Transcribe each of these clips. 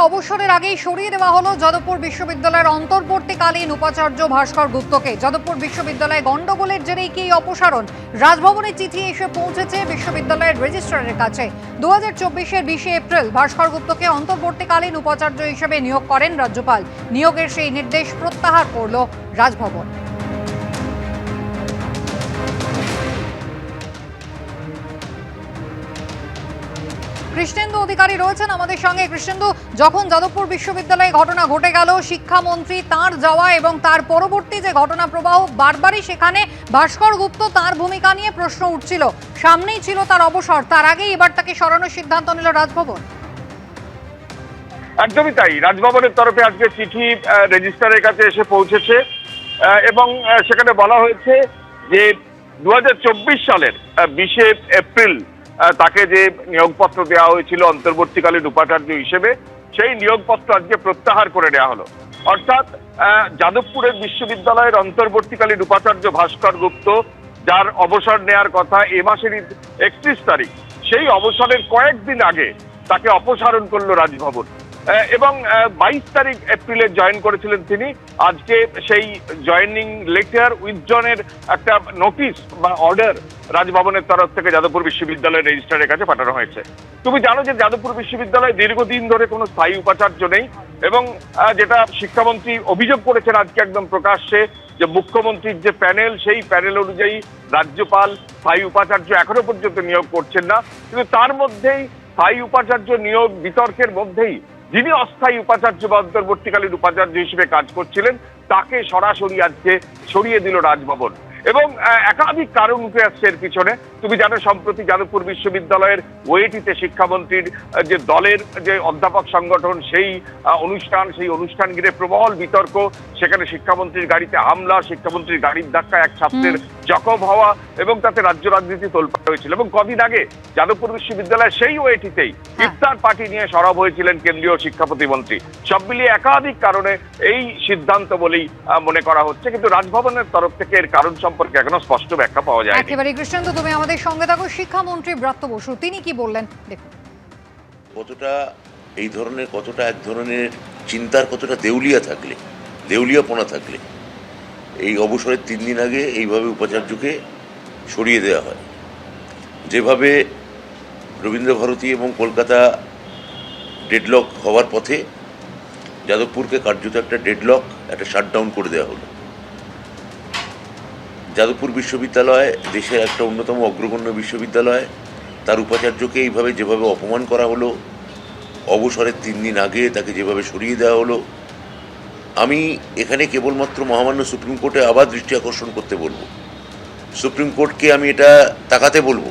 অবসরের আগেই সরিয়ে দেওয়া হলো যাদবপুর বিশ্ববিদ্যালয়ের অন্তর্বর্তীকালীন উপাচার্য ভাস্কর গুপ্তকে। যাদবপুর বিশ্ববিদ্যালয়ে গন্ডগোলের জেরেই কি এই অপসারণ? রাজভবনের চিঠি এসে পৌঁছেছে বিশ্ববিদ্যালয়ের রেজিস্ট্রারের কাছে। 2024-এর 20 এপ্রিল ভাস্কর গুপ্তকে অন্তর্বর্তীকালীন উপাচার্য হিসেবে নিয়োগ করেন রাজ্যপাল। নিয়োগের সেই নির্দেশ প্রত্যাহার করল রাজভবন। কৃষ্ণেন্দু অধিকারী রয়েছেন আমাদের সঙ্গে। কৃষ্ণেন্দু, যখন যাদবপুর বিশ্ববিদ্যালয়ে ঘটনা ঘটে গেল, শিক্ষামন্ত্রী তার যাওয়া এবং তার পরবর্তী যে ঘটনা প্রবাহ, বারবারই সেখানে ভাস্কর গুপ্ত তার ভূমিকা নিয়ে প্রশ্ন উঠছিল। সামনেই ছিল তার অবসর, তার আগেই এবার তাকে সরানোর সিদ্ধান্ত নিল রাজভবন। একদমই তাই। রাজভবনের তরফে আজকে চিঠি রেজিস্ট্রারের কাছে এসে পৌঁছেছে এবং সেখানে বলা হয়েছে যে 2024 সালের 20 এপ্রিল তাকে যে নিয়োগপত্র দেওয়া হয়েছিল অন্তর্বর্তীকালীন উপাচার্য হিসেবে, সেই নিয়োগপত্র আজকে প্রত্যাহার করে নেওয়া হলো। অর্থাৎ যাদবপুরের বিশ্ববিদ্যালয়ের অন্তর্বর্তীকালীন উপাচার্য ভাস্কর গুপ্ত, যার অবসর নেয়ার কথা এ মাসের 31 তারিখ, সেই অবসরের কয়েকদিন আগে তাকে অপসারণ করলো রাজভবন এবং 22 তারিখ এপ্রিলে জয়েন করেছিলেন তিনি। আজকে সেই জয়েনিং লেটার উইথড্রনের একটা নোটিশ বা অর্ডার রাজভবনের তরফ থেকে যাদবপুর বিশ্ববিদ্যালয়ের রেজিস্ট্রারের কাছে পাঠানো হয়েছে। তুমি জানো যে যাদবপুর বিশ্ববিদ্যালয়ে দীর্ঘদিন ধরে কোনো স্থায়ী উপাচার্য নেই এবং যেটা শিক্ষামন্ত্রী অভিযোগ করেছেন আজকে একদম প্রকাশ্যে, যে মুখ্যমন্ত্রীর যে প্যানেল, সেই প্যানেল অনুযায়ী রাজ্যপাল স্থায়ী উপাচার্য এখনো পর্যন্ত নিয়োগ করছেন না। কিন্তু তার মধ্যেই স্থায়ী উপাচার্য নিয়োগ বিতর্কের মধ্যেই যিনি অস্থায়ী উপাচার্য বা অন্তর্বর্তীকালীন উপাচার্য হিসেবে কাজ করছিলেন, তাকে সরাসরি আজকে সরিয়ে দিল রাজভবন এবং একাধিক কারণ উঠে আসছে এর পিছনে। তুমি জানো, সম্প্রতি যাদবপুর বিশ্ববিদ্যালয়ের ওয়েটিতে শিক্ষামন্ত্রীর যে দলের যে অধ্যাপক সংগঠন, সেই অনুষ্ঠান ঘিরে প্রবল বিতর্ক। সেখানে শিক্ষামন্ত্রীর গাড়িতে হামলা, শিক্ষামন্ত্রীর গাড়ির ধাক্কায় এক ছাত্রের জখম হওয়া এবং তাতে রাজ্য রাজনীতি তোলপাড় হয়েছিল। এবং কদিন আগে যাদবপুর বিশ্ববিদ্যালয়ের সেই ওয়েটিতেই ইফতার পার্টি নিয়ে সরব হয়েছিলেন কেন্দ্রীয় শিক্ষা প্রতিমন্ত্রী। সব মিলিয়ে একাধিক কারণে এই সিদ্ধান্ত বলেই মনে করা হচ্ছে, কিন্তু রাজভবনের তরফ থেকে এর কারণ সম্পর্কে এখনো স্পষ্ট ব্যাখ্যা পাওয়া যায়। একেবারে কৃষ্ণেন্দু, তুমি আমাদের সঙ্গে থাকো। শিক্ষামন্ত্রী ব্রাত্য বসু তিনি কি বললেন দেখুন। কতটা এই ধরনের, কতটা এক ধরনের চিন্তার, কতটা দেউলিয়াপনা থাকলে এই অবসরের 3 দিন আগে এইভাবে উপাচার্যকে সরিয়ে দেওয়া হয়। যেভাবে রবীন্দ্রভারতী এবং কলকাতা ডেডলক হওয়ার পথে যাদবপুরকে কার্যত একটা ডেডলক, একটা শাটডাউন করে দেওয়া হলো। যাদবপুর বিশ্ববিদ্যালয় দেশের একটা অন্যতম অগ্রগণ্য বিশ্ববিদ্যালয়, তার উপাচার্যকে এইভাবে যেভাবে অপমান করা হলো, অবসরের 3 দিন আগে তাকে যেভাবে সরিয়ে দেওয়া হলো, আমি এখানে কেবলমাত্র মহামান্য সুপ্রিম কোর্টে আবার দৃষ্টি আকর্ষণ করতে বলবো। সুপ্রিম কোর্টকে আমি এটা তাকাতে বলবো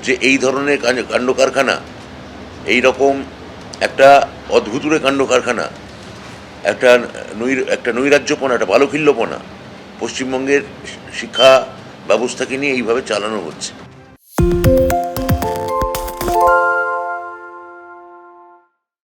যে এই ধরনের কাণ্ড কারখানা, এইরকম একটা অদ্ভুতুরে কাণ্ড কারখানা, একটা নৈরাজ্যপনা, একটা বালখিল্যপনা পশ্চিমবঙ্গের শিক্ষা ব্যবস্থাকে নিয়ে এইভাবে চালানো হচ্ছে।